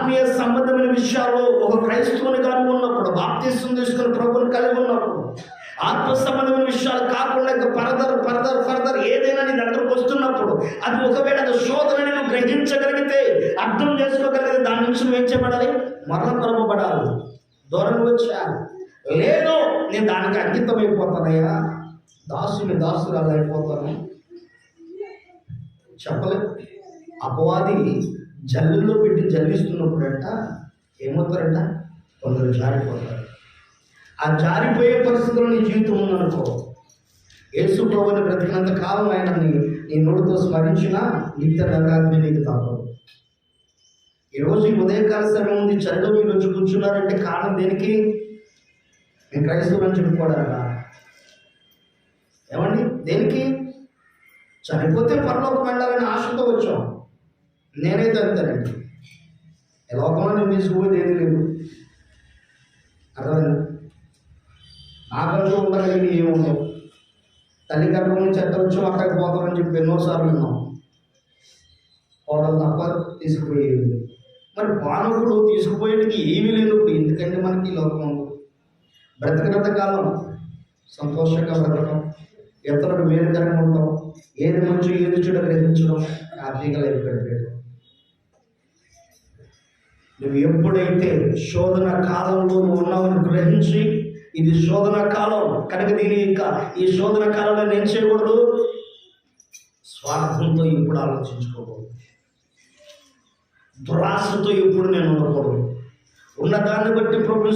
ఆత్మీయ సంబంధమైన విషయాల్లో ఒక క్రైస్తవునిగా ఉన్నప్పుడు, బాప్తిస్మం తీసుకుని ప్రభువుని కలిగి ఉన్నప్పుడు, ఆత్మ సంబంధమైన విషయాలు కాకుండా ఇంకా ఫర్దర్ ఏదైనా నీ దగ్గరకు వస్తున్నప్పుడు, అది ఒకవేళ అది శోధనని నువ్వు గ్రహించగలిగితే, అర్థం చేసుకోగలిగితే, దాని నుంచి నువ్వు ఏం చేయబడాలి? మరణ కొరపబడాలి, దూరంగా వచ్చాను. లేదు నేను దానికి అంకితం అయిపోతానయ్యా, దాసురాలు అయిపోతాను చెప్పలేదు. అపవాది జల్లులో పెట్టి జల్లిస్తున్నప్పుడంట ఏమవుతారంట? కొందరు జారిపోతారు. ఆ జారిపోయే పరిస్థితుల్లో నీ జీవితం ఉందనుకో, యేసు ప్రభువుని బ్రతికినంత కాలం ఆయన నీ నోటితో స్మరించినా నిత్య నరకాగ్ని నీకు తప్పదు. ఈరోజు ఈ ఉదయకాల సమయం ఉంది, చలిలో మీరు వచ్చి కూర్చున్నారంటే కారణం దేనికి? నేను క్రైస్తవులని చెప్పుకోవడానికా? ఏమండి, దేనికి? చనిపోతే పరలోకం వెళ్ళాలని ఆశతో వచ్చాం. నేనైతే అంతేనండి, లోకంలో నేను తీసుకుపోయేది ఏది లేదు. అర్థమైంది? నాకంటూ ఉండగలిగి ఏముండవు. తల్లి గర్భం నుంచి ఎక్కడ వచ్చాం అక్కడికి పోతామని చెప్పి ఎన్నోసార్లు విన్నాం. పోవడం తప్ప తీసుకుపోయేది. మరి బాణకుడు తీసుకుపోయేటికి ఏమీ లేనప్పుడు ఎందుకంటే మనకి లోకం బ్రతికినంత కాలం సంతోషంగా బ్రతకడం, ఇతరులకు మేలుకరంగా ఉండడం, ఏది మంచి ఏది చెడు గ్రహించడం హ్యాపీగా లైఫ్ గడిపేయడం. నువ్వు ఎప్పుడైతే శోధన కాలంలో నువ్వు ఉన్నావని గ్రహించి, ఇది శోధన కాలం కనుక ఈ శోధన కాలంలో నేను చేయకూడదు, స్వార్థంతో ఎప్పుడు ఆలోచించుకోకూడదు, దురాశతో ఎప్పుడు నేను ఉండకూడదు. ఉన్నదాన్ని బట్టి ప్రభుని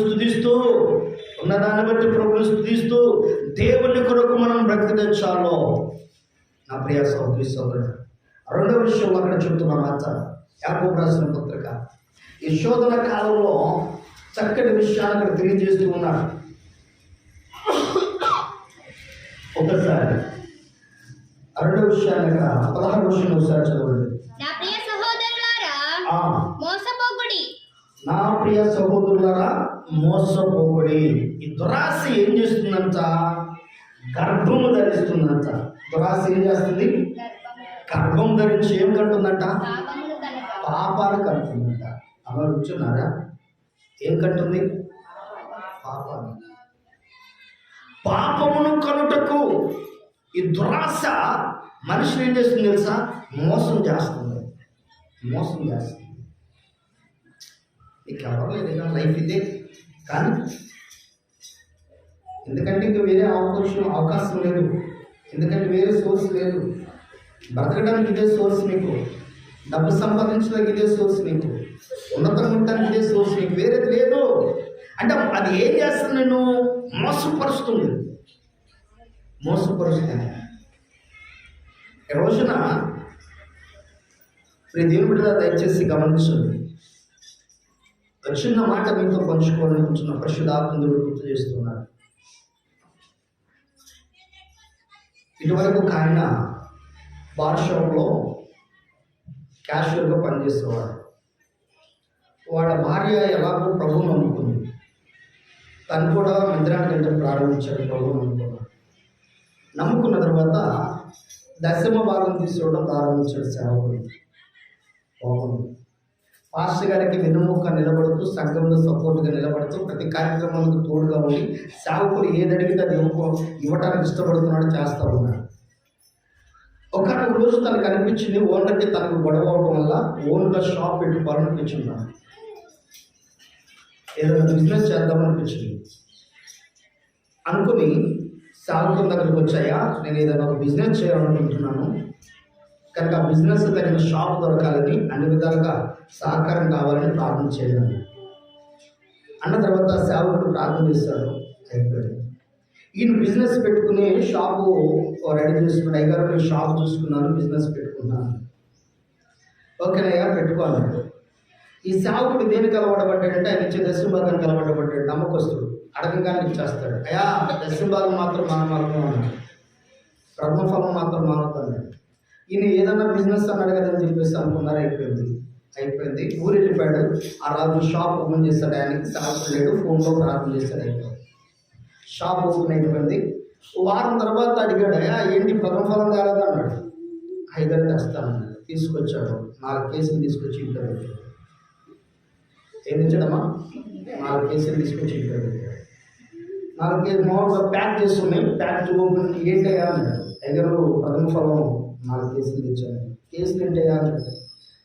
స్తుతిస్తూ దేవుని కొరకు మనం బ్రతికితే చాలు. నా ప్రియ సహోదరి సోదరుడు, రెండవ విషయం అక్కడ చెప్తున్నా మాట, యాకోబు రాసిన పత్రిక. ఈ శోధన కాలంలో చక్కటి విషయాన్ని అక్కడ తెలియజేస్తూ ఉన్నాడు. ఒకసారి రెండవ విషయాన్ని అక్కడ 16 విషయం ఒకసారి చదవండి. నా ప్రియ సహోదరులారా మోసపోకుడి. ఈ దురాశ ఏం చేస్తుందంట? గర్భము ధరిస్తుందంట. దురాశ ఏం చేస్తుంది? గర్భం ధరించి ఏం కంటుందంట? పాపాలు కంటుందంట. అలా కూర్చున్నారా? ఏం కంటుంది? పాపమును కనుటకు ఈ దురాశ మనిషిని ఏం చేస్తుంది తెలుసా? మోసం చేస్తుంది. నీకు ఎవరు లేదు, లైఫ్ ఇదే. కానీ ఎందుకంటే ఇంకా వేరే అవకాశం లేదు, ఎందుకంటే వేరే సోర్స్ లేదు. బ్రతకడానికి ఇదే సోర్స్ నీకు, డబ్బు సంపాదించడానికి ఇదే సోర్స్ నీకు, ఉన్నతంగా ఉండడానికి ఇదే సోర్స్ నీకు, వేరేది లేదు. అంటే అది ఏం చేస్తుంది? నేను మోసపరుస్తుంది. ఈ రోజున దేవుని బిడ్డలా దయచేసి గమనించండి. చిన్న మాట మీతో పంచుకోవాలనుకుంటున్న పరిశుద్ధాత్ముడు గుర్తు చేస్తున్నాడు. ఇటువరకు ఒక ఆయన బార్ షాప్లో క్యాషియర్గా పనిచేసేవాడు. వాళ్ళ భార్య ఎలాగో ప్రభువును నమ్ముకుంది, తను కూడా మందిరానికి వెళ్ళడం ప్రారంభించాడు. ప్రభువును నమ్ముకున్న తర్వాత దశమ భాగం తీసుకోవడం ప్రారంభించాడు సేవకుడు. పాస్టర్ గారికి వెన్నుముక్క నిలబడుతూ, సంఘంలో సపోర్ట్గా నిలబడుతూ, ప్రతి కార్యక్రమానికి తోడుగా ఉండి, సేవకుడు ఏది అడిగితే అది ఇవ్వటానికి ఇష్టపడుతున్నాడు, చేస్తూ ఉన్నాడు. ఒకనొక రోజు తనకు అనిపించింది, ఓనర్కి తనకు గొడవ అవడం వల్ల ఓన్గా షాప్ పెట్టుకోవాలనిపించింది, ఏదైనా బిజినెస్ చేద్దామనిపించింది. అనుకుని సేవకుల దగ్గరికి వచ్చాయా, నేను ఏదైనా ఒక బిజినెస్ చేయాలనుకుంటున్నాను, కనుక ఆ బిజినెస్ తగిన షాప్ దొరకాలని, అన్ని విధాలుగా సహకారం కావాలని ప్రార్థన చేయాలి అన్న తర్వాత సేవకుడు ప్రార్థన చేశాడు. అయిపోయింది. ఈయన బిజినెస్ పెట్టుకుని షాపు రెడీ చేసుకుని, అయ్యగారు నేను షాప్ చూసుకున్నాను, బిజినెస్ పెట్టుకున్నాను. ఓకేనయ్యా పెట్టుకోవాలంటే ఈ సేవకుడు దేనికి అలవాటపడ్డాడంటే, ఆయన ఇచ్చే దశంభాగానికి అలవాటపడ్డాడు. నమ్మకస్తుడు, అడగగానే ఇచ్చేస్తాడు. అయ్యా దశంభాగం మాత్రం మానమాలను అన్నాడు, బ్రహ్మఫలం మాత్రం మానవుతాడు. ఈయన ఏదన్నా బిజినెస్ అన్నాడు కదని చెప్పేసి అనుకున్నారు. అయిపోయింది. ఊరు వెళ్ళిపోయాడు. ఆ రాజు షాప్ ఓపెన్ చేశాడు. ఆయనకి సేవకుడు లేడు, ఫోన్లో ప్రార్థన చేశాడు. అయిపోయింది. షాప్ ఓపెన్ అయిపోయింది. వారం తర్వాత అడిగాడు, అయ్యా ఏంటి బ్రహ్మఫలం కాలేదా అన్నాడు. 5 తెస్తానన్నాడు. తీసుకొచ్చాడు. 4 కేసులు తీసుకొచ్చి ఇంట్లో పెట్టాడు. ఏం తెచ్చాడమ్మా? 4 కేసులు తీసుకొచ్చి ఇక్కడ పెట్టాడు. 4 కేసులు మామూలుగా ప్యాక్ చేస్తున్నాయి. ప్యాక్ చూపకుండా ఏంటయ్యా అన్నాడు. అయ్యగారు ప్రథమ ఫలం 4 కేసులు తెచ్చాను. కేసులు ఏంటయ్యా అన్నాడు.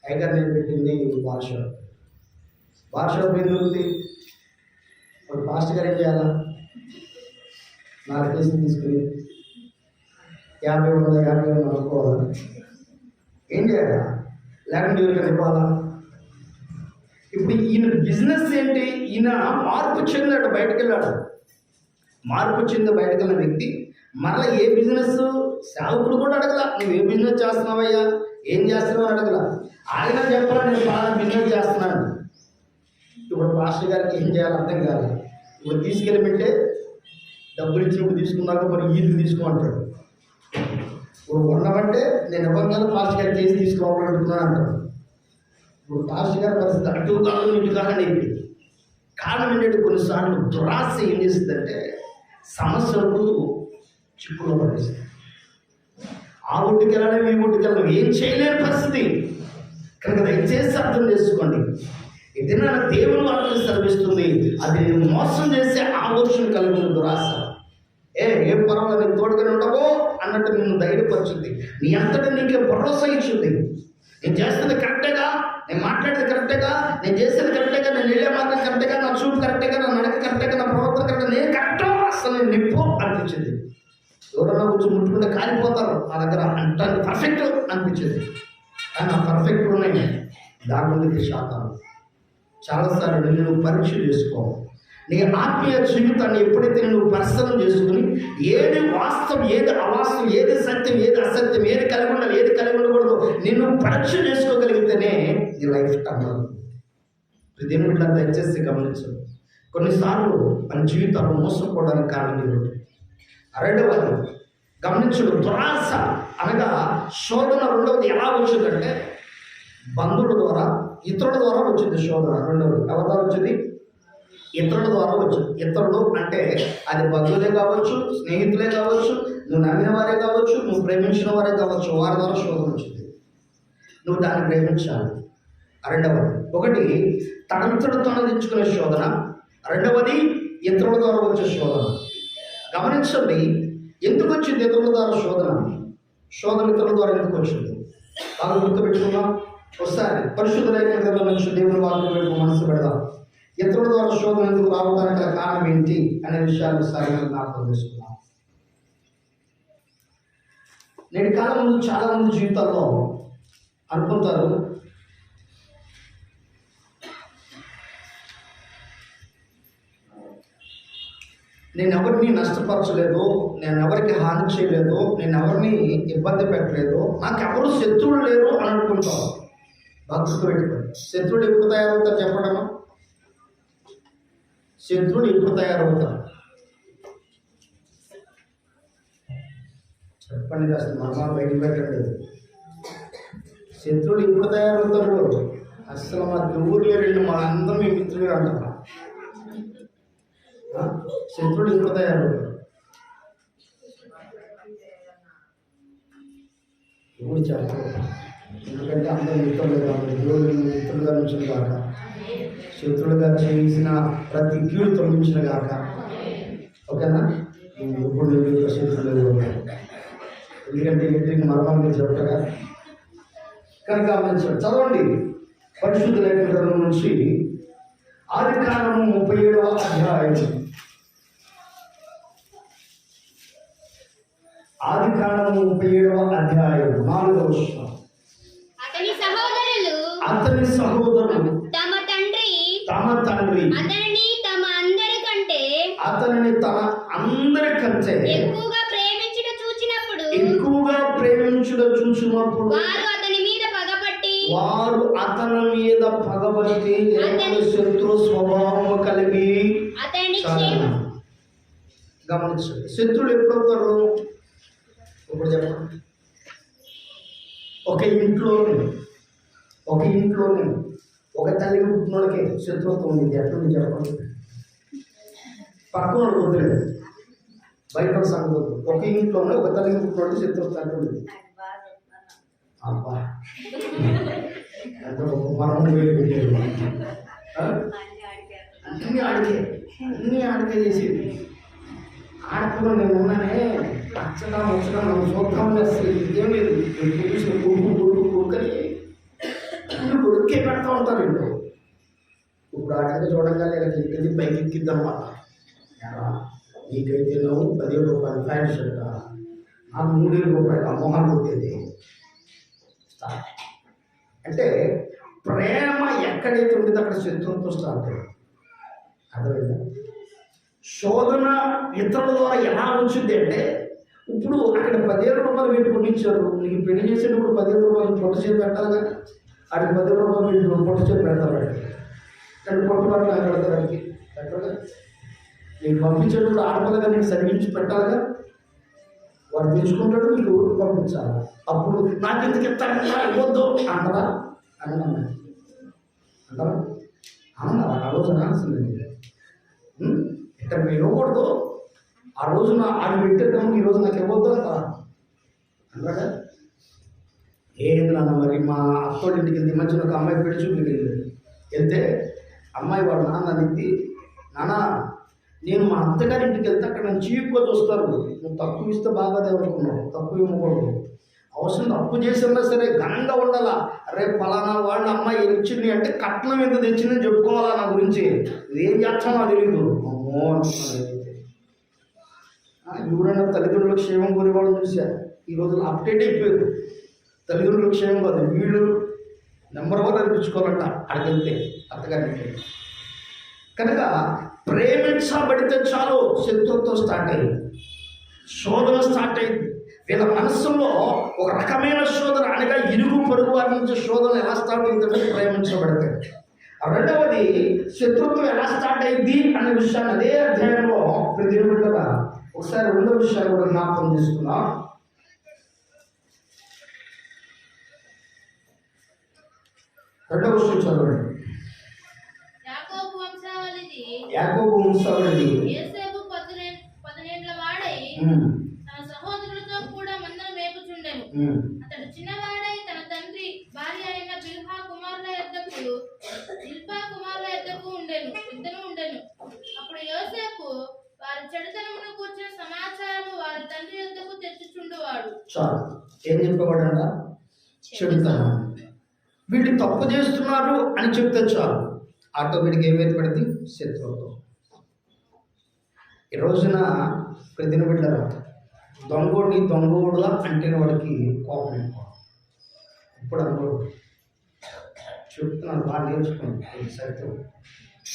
అయ్యగారు నేను పెట్టింది బార్ షాప్ ఏం దొరుకుతుంది? ఒక పాస్టర్ గారు ఏం చేయాలా? 4 కేసులు తీసుకుని 50 అనుకోవాలా? ఏం చేయాలా? లేకుంటే ఎవరికైనా ఇవ్వాలా? ఇప్పుడు ఈయన బిజినెస్ ఏంటి? ఈయన మార్పు చెందాడు, బయటకు వెళ్ళాడు. మార్పు చెంది బయటకు వెళ్ళిన వ్యక్తి మరలా ఏ బిజినెస్ సేవకుడు కూడా అడగల, నువ్వు ఏ బిజినెస్ చేస్తున్నావయ్యా, ఏం చేస్తున్నావు అడగల. ఆయన చెప్పాలా, నేను బాగా బిజినెస్ చేస్తున్నాను. ఇప్పుడు పాస్టర్ గారికి ఏం చేయాలో అర్థం కాదు. ఇప్పుడు తీసుకెళ్ళి పెట్టే డబ్బులు ఇచ్చినప్పుడు తీసుకున్నాక మరి ఈదుకు తీసుకోమంటాడు. ఇప్పుడు ఉండమంటే నేను ఇవ్వగలను, పాస్టర్ గారికి చేసి తీసుకోవాలని అడుగుతున్నాను అంటాడు. ఇప్పుడు పాస్టర్ గారి పరిస్థితి అటు కాదు ఇటు కాదని అయిపోయింది. కారణం ఏంటంటే కొన్నిసార్లు దురాశ ఏం చేస్తుందంటే సమస్యలకు చిక్కులో పడేస్తుంది. ఆ ఒడ్డుకి వెళ్ళడం, ఈ ఒడ్డుకి వెళ్ళడం ఏం చేయలేని పరిస్థితి. కనుక దయచేసి అర్థం చేసుకోండి, ఏదైనా దేవుని వాటిని సర్విస్తుంది, అది నేను మోసం చేసే ఆలోచన కలిగిన దురాశ. ఏం పర్వాలేదు, నేను తోడుగానే ఉండవో అన్నట్టు నిన్ను ధైర్యపరుచుద్ది. నీ అంతటా నీకే భరోసా ఇచ్చింది. నేను చేస్తుంది కరెక్టేగా, నేను మాట్లాడేది కరెక్టేగా, నేను చేసేది కరెక్టేగా, నేను వెళ్ళే మార్గం కరెక్టేగా, నా చూపు కరెక్టేగా, నా నడక కరెక్టేగా, నా ప్రవర్తన కరెక్ట్, నేను కరెక్టో అసలు నేను నిప్పు అనిపించింది. ఎవరన్నా కొంచెం ముట్టుకుంటే కాలిపోతారు నా దగ్గర అంటే పర్ఫెక్ట్ అనిపించింది. కానీ ఆ పర్ఫెక్ట్ ఉన్నాయి దాని ముందుకి శాతాలు. చాలాసార్లు నువ్వు పరీక్ష చేసుకో. నీ ఆత్మీయ జీవితాన్ని ఎప్పుడైతే నువ్వు పరిశీలన చేసుకుని ఏది వాస్తవం, ఏది అవాస్తవం, ఏది సత్యం, ఏది అసత్యం, ఏది కలిగి ఉండాలి, ఏది కలిగి ఉండకూడదు నిన్ను పరీక్ష చేసుకోగలిగితేనే నీ లైఫ్ టర్న్ అవుతుంది. దీని బిడ్డ దయచేసి గమనించు. కొన్నిసార్లు మన జీవితాలు మోసపోవడానికి కారణం ఏమిటి? రెండవది గమనించడు, దురాశ అనగా శోధన. రెండవది ఎలా వచ్చిందంటే బంధువుల ద్వారా, ఇతరుల ద్వారా వచ్చింది శోధన. రెండవది ఎవరి ద్వారా వచ్చింది? ఇతరుల ద్వారా వచ్చింది. ఇతరులు అంటే అది బంధువులే కావచ్చు, స్నేహితులే కావచ్చు, నువ్వు నమ్మిన వారే కావచ్చు, నువ్వు ప్రేమించిన వారే కావచ్చు, వారి ద్వారా శోధన వచ్చింది. నువ్వు దాన్ని ప్రేమించాలి. రెండవది, ఒకటి తనంతడు తెచ్చుకునే శోధన, రెండవది ఇతరుల ద్వారా వచ్చే శోధన. గమనించండి, ఎందుకు వచ్చింది ఇతరుల ద్వారా శోధన? శోధన ఇతరుల ద్వారా ఎందుకు వచ్చింది? బాగా గుర్తుపెట్టుకున్నాం. ఒకసారి పరిశుద్ధ లేఖనాల నుంచి దేవుని వాక్యం వైపు మనసు పెడదాం. ఇతరుల ద్వారా శోధన ఎందుకు రావడానికి గల కారణం ఏంటి అనే విషయాలు ఒకసారి జ్ఞాపకం చేసుకున్నాం. నేటి కాలం ముందు చాలా మంది జీవితాల్లో అనుకుంటారు, నేను ఎవరిని నష్టపరచలేదు, నేను ఎవరికి హాని చేయలేదు, నేను ఎవరిని ఇబ్బంది పెట్టలేదు, నాకు ఎవరు శత్రువులు లేరు అని అనుకుంటాం. భక్తులు పెట్టుకోండి. శత్రువులు ఎప్పుడు తయారవుతారు చెప్పడమా? శత్రువులు ఎప్పుడు తయారవుతారు చెప్పండి, కాస్త మర్మాలు బయట పెట్టండి. శత్రువులు ఎప్పుడు తయారవుతారు? అసలు మా ఊరు లేరండి, మా అందరం మీ మిత్రులు అంటారు. శత్రువులు ఎప్పుడు తయారవుతారు? ఇప్పుడు చెప్పాలి, ఎందుకంటే అందరూ మిత్రులు కాదు. దేవుడు మిత్రులుగా ఉంచిన కాక, శత్రులుగా చేసిన ప్రతి కీడు తొలగించిన కాక. ఓకేనా? ఇప్పుడు నేను శత్రులు ఎందుకంటే ఇంటికి మరణం చెప్పగా కనుక చదవండి పరిశుద్ధ లేఖనం నుంచి ఆదికాండము 37వ అధ్యాయం. ఆదికాండము 37వ అధ్యాయం 4వ వచనం. అతని సహోదరులు తమ తండ్రి అతనిని తన అందరికంటే ఎక్కువగా ప్రేమించుట చూచినప్పుడు వారు అతని మీద పగబట్టి శత్రు స్వభావం కలిగి. గమనించండి, శత్రువులు ఎప్పుడవుతారు? ఇప్పుడు చెప్పండి. ఒక ఇంట్లోనే ఒక తల్లికి పుట్టినోళ్ళకి శత్రుత్వం ఉంది. ఎట్లుంది చెప్పండి? పక్కన వదిలేదు, బయట సంగతి. ఒక ఇంట్లోనే ఒక తల్లికి పుట్టినోళ్ళకి శత్రుత్వం ఎట్లుంది? అబ్బా ఎంత గొప్ప మరణం పెట్టారు. అట్లా చేసేది. ఆడపిల్ల నేను ఉన్నానే అచ్చగా వచ్చగా మనం చూద్దామని అసలు ఏం లేదు. ఎప్పుడు చూసిన కొడుకని కొడుకే పెడతా ఉంటారు ఇంట్లో. ఇప్పుడు ఆడపిల్ల చూడంగానే ఇలా ఎక్కింది పైకి ఎక్కిద్దామా, నీకైతే నువ్వు 10,000 రూపాయలు ప్యాంట్ షర్ట్, నాకు 3,000 రూపాయలు అమ్మోహాలు కొట్టేది. అంటే ప్రేమ ఎక్కడైతే ఉండేది అక్కడ శత్రువుతో స్టార్ట్ అయ్యింది. అర్థమైందా? శోధన ఇతరుల ద్వారా ఎలా వచ్చింది అంటే, ఇప్పుడు అక్కడ 10,000 రూపాయలు వీళ్ళు కొనిచ్చారు, నీకు పెళ్లి చేసేటప్పుడు 10,000 రూపాయలు పొట్ట చేతి పెట్టాలి కదా, అక్కడ 10,000 రూపాయలు వీళ్ళు పొట్ట చేతి పెడతారు. కానీ పొట్టుబాటు నాకు పెడతారు, పెట్టాలి. నీకు పంపించేటప్పుడు ఆడపిల్లగా నీకు సర్వీస్ పెట్టాలిగా, వాడు తెచ్చుకుంటాడు, నీకు ఊరికి పంపించాలి. అప్పుడు నాకు ఎందుకు ఇస్తారా ఇవ్వద్దు అంటారా అంటారా అన్నారా? ఆ రోజు అనాల్సింది ఇక్కడ మీరు ఇవ్వకూడదు, ఆ రోజు ఆడు పెట్టేద్దాము, ఈరోజు నాకు ఇవ్వద్దు అంటారా అంటారా? ఏది నాన్న, మరి మా అత్తోడి ఇంటికి వెళ్తే మధ్యన ఒక అమ్మాయి పెట్టి చూపుకి వెళ్తే అమ్మాయి వాడు నాన్న అనేది, నాన్న నేను మా అత్తగారి ఇంటికి వెళ్తే అక్కడ నన్ను చీప్గా చూస్తారు, నువ్వు తక్కువ ఇస్తే బాగా దేవుడుకున్నావు, తక్కువ ఇవ్వకూడదు, అవసరం తప్పు చేసినా సరే ఘనంగా ఉండాలా. అరే ఫలానా వాళ్ళ అమ్మాయి ఇచ్చింది అంటే కట్నం ఎంత తెచ్చిందని చెప్పుకోవాలా నా గురించి, ఏం చేస్తానో నాకు తెలియదు. అమ్మో ఎవరైనా తల్లిదండ్రులకు క్షేమం కోరేవాళ్ళని చూశారు. ఈ రోజులు అప్డేట్ అయిపోయారు. తల్లిదండ్రులకు క్షేమం కాదు, వీళ్ళు నెంబర్ 1 అనిపించుకోవాలంట అక్కడికి వెళ్తే అత్తగారికి. కనుక ప్రేమించబడితే చాలు శత్రుత్వం స్టార్ట్ అయింది, శోధన స్టార్ట్ అయింది. వీళ్ళ మనస్సులో ఒక రకమైన శోధన, అనగా ఇరుగు పొరుగు వారి నుంచి శోధన ఎలా స్టార్ట్ అవుతుందంటే ప్రేమించబడితే. రెండవది శత్రుత్వం ఎలా స్టార్ట్ అయింది అనే విషయాన్ని అదే అధ్యాయంలో ప్రతినిధులుగా ఒకసారి రెండో విషయాలు కూడా జ్ఞాపకం చేసుకున్నాం. రెండవ విషయం చదవండి. యాకోబు వంశావళిది. యోసేపు 10 వాడై తన సహోదరులతో కూడా మందను మేపుచుండెను. అతడు చిన్నవాడై తన తండ్రి భార్య అయిన బిల్హా కుమారుల యొద్దకు ఉండెను. అప్పుడు యోసేపు వారి చెడుతనమును కూర్చిన సమాచారము వారి తండ్రి యొద్దకు తెచ్చుచుండువాడు. చాలు, ఏం చెప్పేవాడంట? చెడుతనం. వీళ్ళు తప్పు చేస్తున్నారు అని చెప్తే చాలు, ఆటోమేటిక్గా ఏం ఏర్పడింది? శత్రుత్వం. ఈ రోజున ప్రతిన బిడ్డరా, దొంగోడులా అంటే వాడికి కోపం ఎక్కువ. ఇప్పుడు అనుకోడు, చెప్తున్నాను, బాగా నేర్చుకోండి సైతం.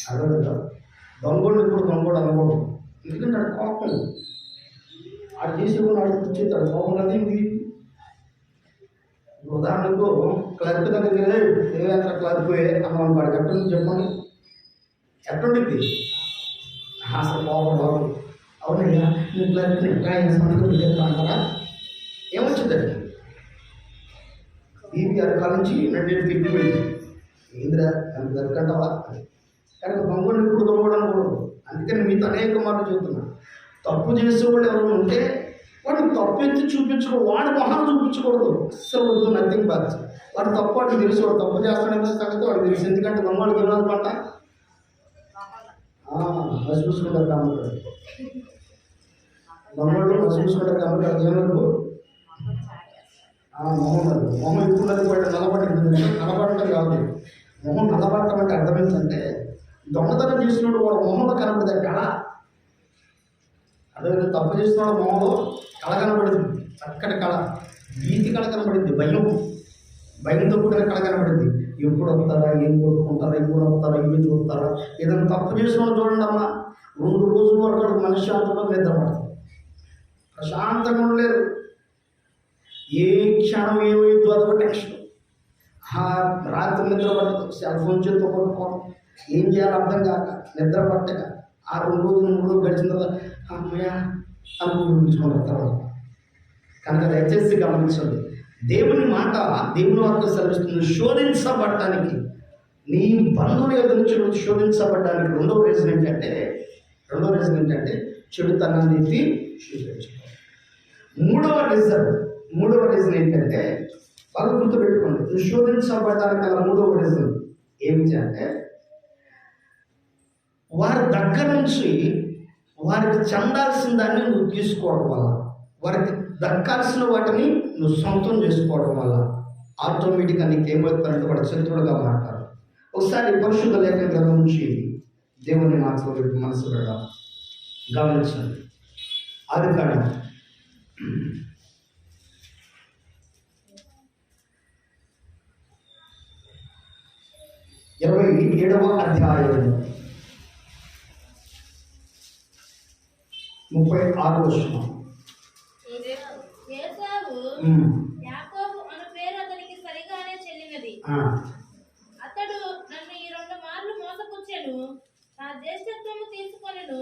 అదే కదా, దొంగోడు ఇప్పుడు దొంగోడు అనుకోడు, ఎందుకంటే ఆడు కోపం, ఆడు చేసేవాడు ఆడు కూర్చేస్తాడు కోపం కదా. ఇది ఉదాహరణకు క్లర్క్ దగ్గరికి ఏమైనా క్లర్క్ అమ్మ వాడికి ఎట్టుంది చెప్పండి, ఎట్టుండిద్ది? అసలు కోపం బాబు, అవునయ్యా నీ క్లర్క్ని ఎట్లా చేస్తాను అంటారా? ఏమొచ్చిందండి? బీపీఆర్ కాల్ నుంచి 150 వెళ్ళి ఏంద్రా అంత క్లర్క్ అంటావా? కానీ దొంగోడు ఇప్పుడు దొంగోడు అనకూడదు. అందుకని మీతో అనేక మార్లు చెబుతున్నా, తప్పు చేసేవాళ్ళు ఎవరైనా ఉంటే వాడు తప్పు ఎత్తి చూపించుకో, వాడు మొహాలు చూపించకూడదు. అస్సలు వద్దు, నథింగ్ బాధ. వాడు తప్పు వాడికి తెలుసు, వాడు తప్పు చేస్తాడనే సంగతి వాడికి తెలుసు. ఎందుకంటే దొంగవాడికి ఏమన్నా పంట బస్ చూసుకుంటారు కాబట్టి, దొంగలు బస్ చూసుకుంటారు కాబట్టి అది ఏమనుకో మొహం ఇప్పుడు నలబడటం కాదు. మొహం నలబడటం అంటే అర్థం ఏంటంటే, దొంగతనం చేసినప్పుడు వాడు మొహంలో కనపడదు కళ. అదే తప్పు చేస్తున్నాడు, మొహంలో కళ కనబడింది, చక్కటి కళ, భీతి కళ కనబడింది, భయంతో కూడిన కళ కనబడింది. ఎప్పుడు వస్తారా, ఏం కొట్టుకుంటారా, ఎప్పుడు వస్తారా, ఏమి చూస్తారా. ఏదైనా తప్పు చేసిన చూడండి అమ్మా, 2 రోజుల వరకు మనశ్శాంతిలో నిద్రపడతారు, ప్రశాంతంగా ఉండలేరు. ఏ క్షణం ఏమైందో అదొక టెన్షన్. రాత్రి నిద్ర పట్టదు, సెల్ ఫోన్ చేతితో కొట్టుకోవడం, ఏం చేయాలో అర్థం కాక నిద్ర పట్టక ఆ 2 రోజులు 3 రోజులు గడిచిన తర్వాత అమ్మయ్య అనుకుంటున్నాం తర్వాత. కనుక దయచేసి గమనించండి, దేవుని మాట, దేవుని వార్త సెలవిస్తుంది, శోధించబడటానికి, నీ బంధువుల యొక్క నుంచి శోధించబడడానికి రెండవ రీజన్ ఏంటంటే చెడుతనాన్ని ఎత్తి చూపించడం. మూడవ రీజన్ ఏంటంటే, బాగా గుర్తుపెట్టుకోండి, నువ్వు శోధించబడడానికి అలా మూడవ రీజన్ ఏమిటి అంటే, వారి దగ్గర నుంచి వారికి చెందాల్సిన దాన్ని నువ్వు తీసుకోవడం వల్ల, వారికి దక్కాల్సిన వాటిని నువ్వు సొంతం చేసుకోవడం వల్ల ఆటోమేటిక్గా నీకు ఏమవుతారంటే వాడు శత్రువులుగా మాట్లాడు. ఒకసారి పరిశుద్ధ లేఖన గ్రంథం నుంచి దేవుని మాటలో మనసు పెడదాం, గమనించండి. ఆదికాండం 27వ అధ్యాయం 36వ వచనం. ఏశావు యాకోబు అను పేరు అతనికి సరిగానే చెల్లినది. అతడు నన్ను ఈ 2 మార్లు మోసపుచ్చెను, నా జ్యేష్ఠత్వము తీసుకొనెను.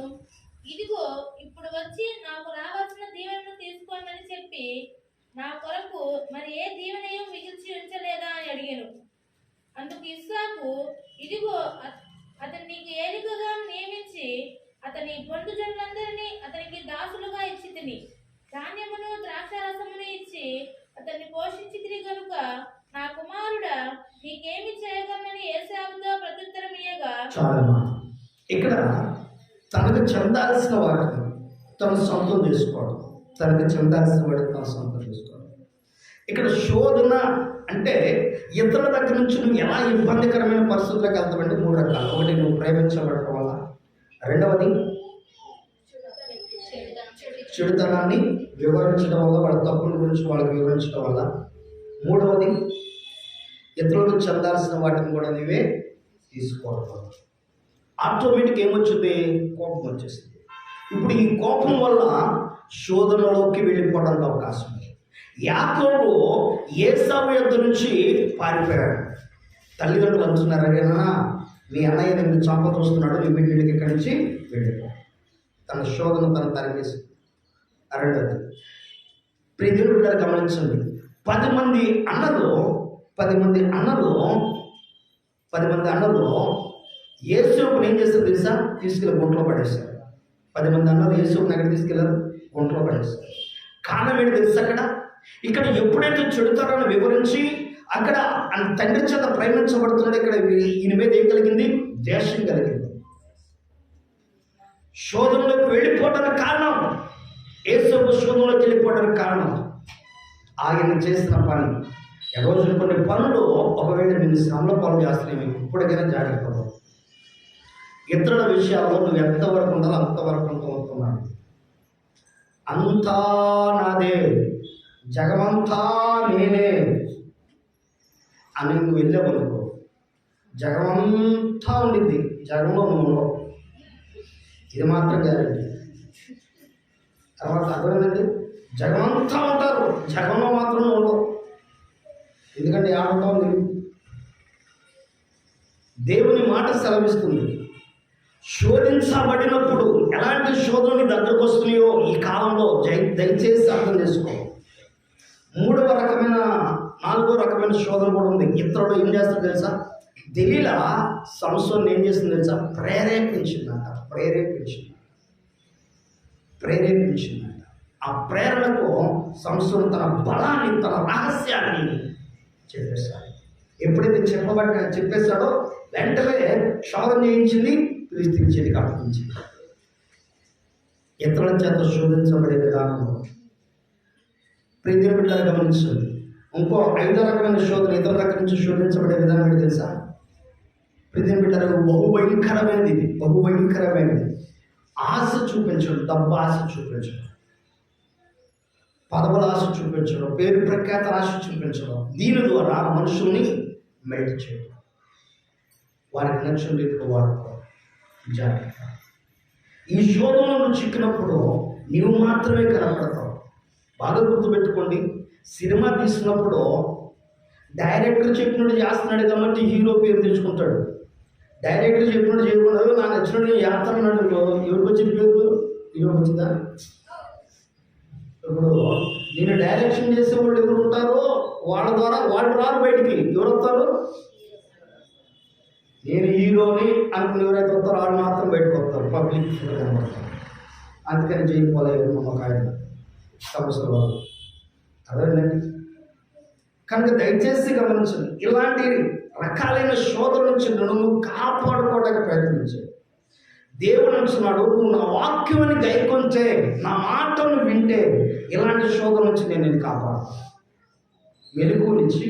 ఇదిగో ఇప్పుడు వచ్చి నాకు రావాల్సిన దీవెనను తీసుకోమని చెప్పి నా కొరకు మరి ఏ దీవెనయో మిగిల్చి ఉంచలేదా అని అడిగాను. అందుకు ఇస్సాకు, ఇదిగో అతను నీకు ఏలికగా నియమించి అతని బంధుజనులందరినీ అతనికి దాసులుగా ఇచ్చితిని. ధాన్యమును ద్రాక్షారసమును ఇచ్చి అతన్ని పోషించితిని గనుక నా కుమారుడా నీకేమి చేయగలనని ఏశావుతో ప్రత్యుత్తరం ఇయ్యగా, ఇక్కడ తనకు చెందాల్సిన వాటిని తను సొంతం చేసుకోవడం, తనకు చెందాల్సిన వాటిని తను సొంతం చేసుకోవడం. ఇక్కడ శోధన అంటే ఇతరుల దగ్గర నుంచి నువ్వు ఎలా ఇబ్బందికరమైన పరిస్థితులకు వెళ్తావంటే 3 రకాలు. ఒకటి, నువ్వు ప్రేమించబడటం వల్ల. రెండవది, చెడుతనాన్ని వివరించడం వల్ల, వాళ్ళ తప్పుల గురించి వాళ్ళకి వివరించడం వల్ల. మూడవది, ఇతరులకు చెందాల్సిన వాటిని కూడా నువ్వే తీసుకోవడం వల్ల. ఆటోమేటిక్ ఏమొచ్చింది? కోపం వచ్చేసింది. ఇప్పుడు ఈ కోపం వల్ల శోధనలోకి వెళ్ళిపోవడానికి అవకాశం ఉంది. యాకోబు ఏశావు యొద్ద నుంచి పారిపోయాడు. తల్లిదండ్రులు అంటున్నారు, అరేనా మీ అన్నయ్య నిన్ను చంప చూస్తున్నాడు, నీ బిడ్డకి ఇక్కడి నుంచి వెళ్ళిపో. తన శోధన తను తరిగేసి. రెండవది, ప్రియదేవుడు గారు గమనించండి, 10 మంది అన్నలు యేసుని ఏం చేస్తారు తెలుసా? తీసుకెళ్ళి గుంటలో పడేశారు. 10 మంది అన్నలు యేసుని ఎక్కడ తీసుకెళ్ళారు? గుంటలో పడేశారు. కారణం ఏంటి తెలుసా? ఇక్కడ ఎప్పుడైతే చెడుతారని వివరించి అక్కడ తండ్రి చేత ప్రేమించబడుతున్నాడు, ఇక్కడ ఈయన మీద ఏం కలిగింది? ద్వేషం కలిగింది. శోధనలోకి వెళ్ళిపోవడానికి కారణం, యేసుకు శోధనలోకి వెళ్ళిపోవడానికి కారణం ఆయన చేసిన పని. రోజు కొన్ని పనులు ఒకవేళ నేను శ్రమలో పనులు చేస్తున్నాయి, ఇప్పటికైనా జాగ్రత్త. ఇతరుల విషయాల్లో నువ్వు ఎంతవరకు ఉండాలో అంతవరకు ఉంటున్నాను. అంతా నాదే, జగమంతా నేనే అని నువ్వు వెళ్ళావనుకో, జగమంతా ఉండింది, జగంలో నువ్వు ఉండవు. ఇది మాత్రం గ్యారెంటీ. తర్వాత అర్థమైందండి, జగమంతా ఉంటారు, జగంలో మాత్రం ఉండవు. ఎందుకంటే ఆడుతాం లేదు. దేవుని మాట సెలవిస్తుంది, శోధించబడినప్పుడు ఎలాంటి శోధనలు దగ్గరకు వస్తున్నాయో ఈ కాలంలో దయచేసి అర్థం చేసుకో. 4వ రకమైన శోధన కూడా ఉంది. ఇతరులు ఏం చేస్తారు తెలుసా? దెలీలా సంసోన్ని ఏం చేస్తుంది తెలుసా? ప్రేరేపించిందంట. ఆ ప్రేరణకు సంసోను తన బలాన్ని, తన రహస్యాన్ని చెప్పేశాడు. ఎప్పుడైతే చెప్పేశాడో వెంటనే క్షౌరం చేయించింది, ఫిలిష్తీయుల చేతికి అప్పగించింది. ఇతరుల చేత శోధించబడే విధానంలో ప్రియమైన బిడ్డలు గమనించండి. ఇంకో 5వ రకమైన శోధన, ఇతరుల దగ్గర నుంచి శోధించబడే విధానం ఏంటి తెలుసా? ప్రియమైన బిడ్డలు బహుభయంకరమైనది. ఆశ చూపించడం, డబ్బు ఆశ చూపించడం, పదవుల ఆశ చూపించడం, పేరు ప్రఖ్యాత ఆశ చూపించడం. దీని ద్వారా మనుషుల్ని మెల్ట్ చేయడం, వారికి నచ్చిన రీతిలో వాడుకోవడం. జాగ్రత్త. ఈ శోధనలో చిక్కినప్పుడు నీవు మాత్రమే కనపడతావు. బాగా గుర్తుపెట్టుకోండి, సినిమా తీసినప్పుడు డైరెక్టర్ చెప్పినట్టు చేస్తున్నాడు కాబట్టి హీరో పేరు తెచ్చుకుంటాడు. డైరెక్టర్ చెప్పినట్టు చేయకుండా నాకు నచ్చినట్టు చేస్తున్నాడు, ఎవరికి వచ్చిన పేరు? హీరోకి వచ్చిందా? ఇప్పుడు నేను డైరెక్షన్ చేసే వాళ్ళు ఎవరు ఉంటారో వాళ్ళ ద్వారా వాళ్ళు రారు బయటికి. ఎవరు వస్తారు? నేను హీరోని అనుకుని ఎవరైతే వస్తారో వాళ్ళు మాత్రం బయటకు వస్తారు, పబ్లిక్ కనబడతారు. అందుకని చేయకపోలేదు ఒక ఆయన సంస్థలో. అదేనండి. కనుక దయచేసి గమనించండి, ఇలాంటి రకాలైన శోధన నుంచి నువ్వు కాపాడుకోవడానికి ప్రయత్నించు. దేవుడు అంటున్నాడు, నువ్వు నా వాక్యాన్ని గైకొంటే, నా మాటను వింటే ఇలాంటి శోధన నుంచి నేను నిన్ను కాపాడు. మెలకు నుంచి,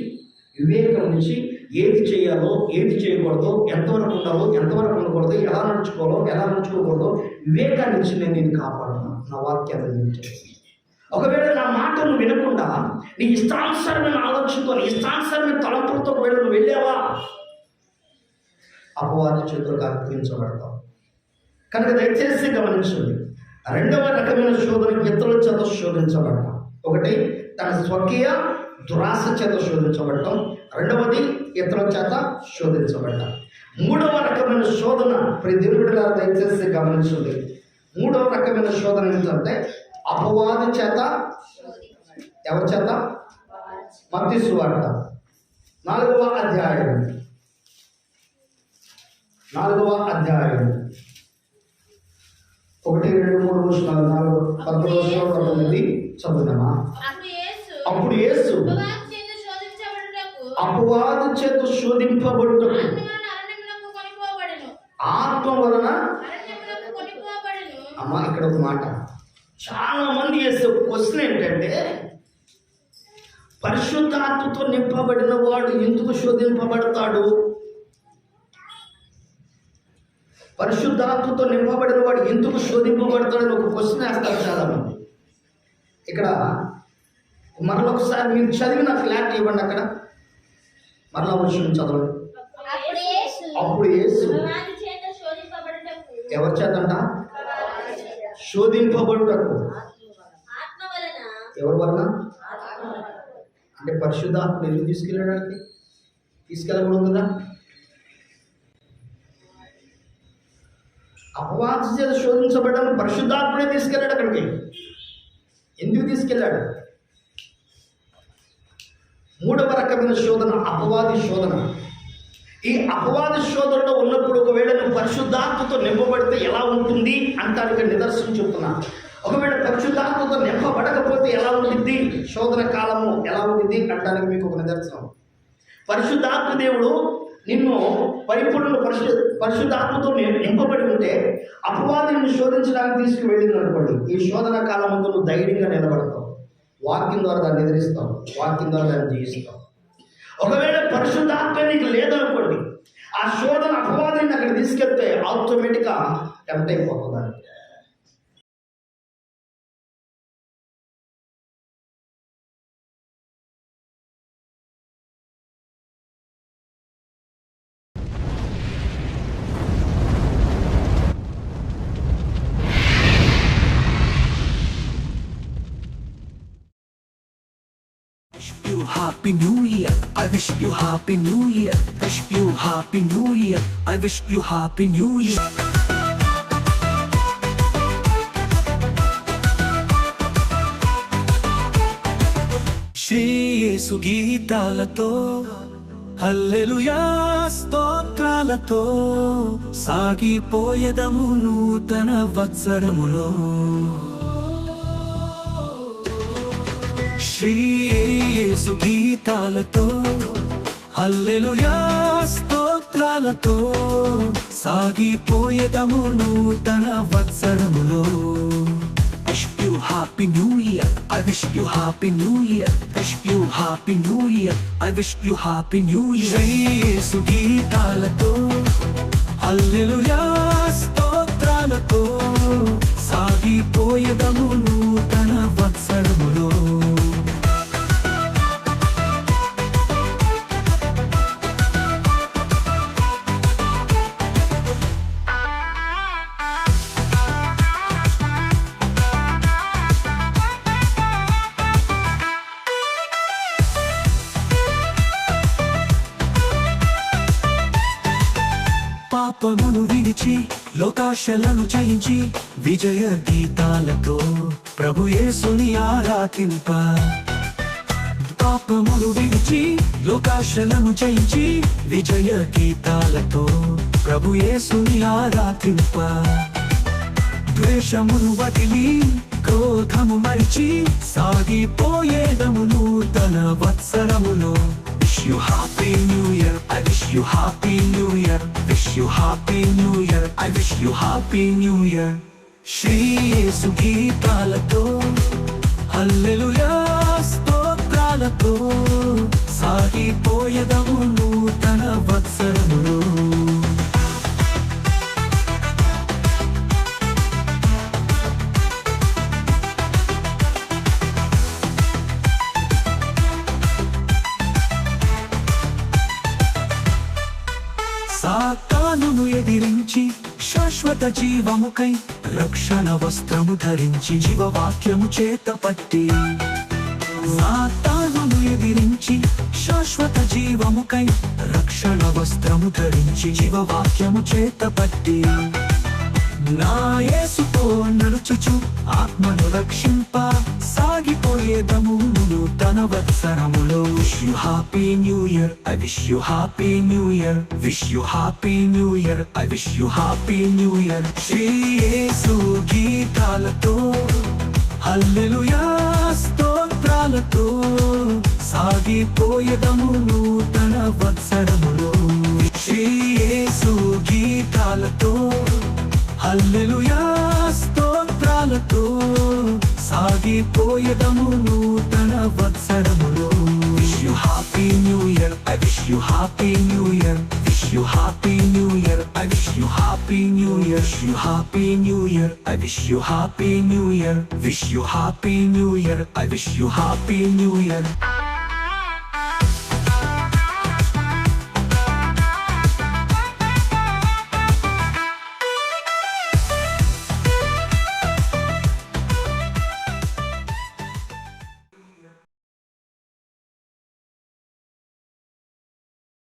వివేకం నుంచి, ఏది చేయాలో ఏది చేయకూడదో, ఎంతవరకు ఉండాలో ఎంతవరకు ఉండకూడదు, ఎలా నడుచుకోవాలో ఎలా నడుచుకోకూడదో వివేకాన్ని నుంచి నేను నిన్ను కాపాడుతున్నాను నా వాక్యాన్ని వింటే. ఒకవేళ నా మాటను వినకుండా నీ ఇష్టానుసారమైన ఆలోచనతో, నీ ఇష్టానుసారమైన తలంపులతో ఒకవేళ నువ్వు వెళ్ళావా, అపవాది చేతులకు అర్పించబడతావు. కనుక దయచేసి గమనించండి, రెండవ రకమైన శోధన ఇతరుల చేత శోధించబడటం. ఒకటి తన స్వకీయ దురాశ చేత శోధించబడటం, రెండవది ఇతరుల చేత శోధించబడటం. మూడవ రకమైన శోధన దేవుడిగా దయచేసి గమనించండి, మూడవ రకమైన శోధన ఏంటంటే అపవాది చేత. ఎవరి చేత? మత్తయి సువార్త 4వ అధ్యాయం 1, 2, 3 వచనాలు, 4, 19 చదువుదామా? అప్పుడు యేసు అపవాది చేత శోధింపబడుటకు ఆత్మ వలన. అమ్మా, ఇక్కడ ఒక మాట చాలా మంది వేసే క్వశ్చన్ ఏంటంటే, పరిశుద్ధాత్మతో నింపబడిన వాడు ఎందుకు శోధింపబడతాడు? పరిశుద్ధాత్మతో నింపబడిన వాడు ఎందుకు శోధింపబడతాడని ఒక క్వశ్చన్ వేస్తారు చాలా మంది. ఇక్కడ మరొకసారి మీరు చదివిన క్లారిటీ ఇవ్వండి. అక్కడ మరలా విషయం చదవండి. అప్పుడు యేసు ఎవరి చేతంట? శోధింపబడుటకు. ఎవరి వలన అంటే పరిశుద్ధాత్మ ఎందుకు తీసుకెళ్ళడానికి? తీసుకెళ్ళకూడదు కదా. అపవాది చేత శోధించబడ్డాను పరిశుద్ధాత్మనే తీసుకెళ్ళాడు అక్కడికి. ఎందుకు తీసుకెళ్ళాడు? మూడవ రకమైన శోధన అపవాది శోధన. ఈ అపవాది శోధనలో ఉన్నప్పుడు ఒకవేళ నువ్వు పరిశుద్ధాత్మతో నింపబడితే ఎలా ఉంటుంది అంటానికి నిదర్శనం చెప్తున్నా. ఒకవేళ పరిశుద్ధాత్మతో నింపబడకపోతే ఎలా ఉంటుంది, శోధన కాలము ఎలా ఉంటుంది అంటానికి మీకు ఒక నిదర్శనం. పరిశుద్ధాత్మ దేవుడు నిన్ను పరిపూర్ణ పరిశుద్ధాత్మతో నింపబడి ఉంటే అపవాది నిన్ను శోధించడానికి తీసుకువెళ్ళింది అనుకోండి, ఈ శోధన కాలం ముందు నువ్వు ధైర్యంగా నిలబడతావు. వాక్యం ద్వారా దాన్ని ఎదిరిస్తావు, వాక్యం ద్వారా దాన్ని జయిస్తావు. ఒకవేళ పరిశుద్ధాత్మ నీకు లేదనుకోండి, ఆ శోధన అపవాదిని అక్కడ తీసుకెళ్తే ఆటోమేటిక్గా టెంప్ట్ అయిపోతుంది. Happy New Year, I wish you Happy New Year, wish you Happy New Year, I wish you Happy New Year. Shri యేసు గీతాలతో, హల్లెలూయా స్తోత్రాలతో సాగిపోయేదము నూతన వత్సరములో. శ్రీ యేసు గీతాలతో, హల్లెలూయా స్తోత్రాలతో సాగిపోయేదము నూతన వత్సరములో. Wish you Happy New Year, I wish you Happy New Year, wish you Happy New Year, I wish you Happy New Year. Shri యేసు గీతాలతో, హల్లెలూయా స్తోత్రాలతో సాగిపోయేదము నూతన వత్సరములో. పాపమును విడిచి లోకాశలను జయించి విజయ గీతాలతో ప్రభు యేసుని ఆరాధింప. పాపమును విడిచి లోకాశలను జయించి విజయ గీతాలతో ప్రభు యేసుని ఆరాధింప. ద్వేషమును వదిలి క్రోధము మరిచి సాగిపోయేదము నూతన వత్సరములో. Wish wish you happy new year. I wish you happy new year. Wish you happy new year. I wish you happy new year. Shri యేసు గీతాలతో హల్లెలూయా స్తోత్రాలతో సాగిపోయేదము నూతన వత్సరములో. సాతానును ఎదిరించి శాశ్వత జీవముకై రక్షణ వస్త్రము ధరించి జీవవాక్యము చేత పట్టి. సాతానును ఎదిరించి శాశ్వత జీవముకై రక్షణ వస్త్రము ధరించి జీవవాక్యము చేత పట్టి. నా యేసుతో నడుచుచు ఆత్మను రక్షింప సాగిపోయేదము నూతన వత్సరములో. Wish you happy new year. I wish you happy new year. Wish you happy new year. I wish you happy new year. Shri యేసు గీతాలతో హల్లెలూయా స్తోత్రాలతో సాగిపోయేదము నూతన వత్సరములో. శ్రీ యేసు గీతాలతో హల్లెలూయా స్తోత్రాలతో సాగిపోయేదము నూతన వత్సరములో. Wish you happy new year. I wish you happy new year. Wish you happy new year. I wish you happy new year. Wish you happy new year. I wish you happy new year. Wish you happy new year. I wish you happy new year.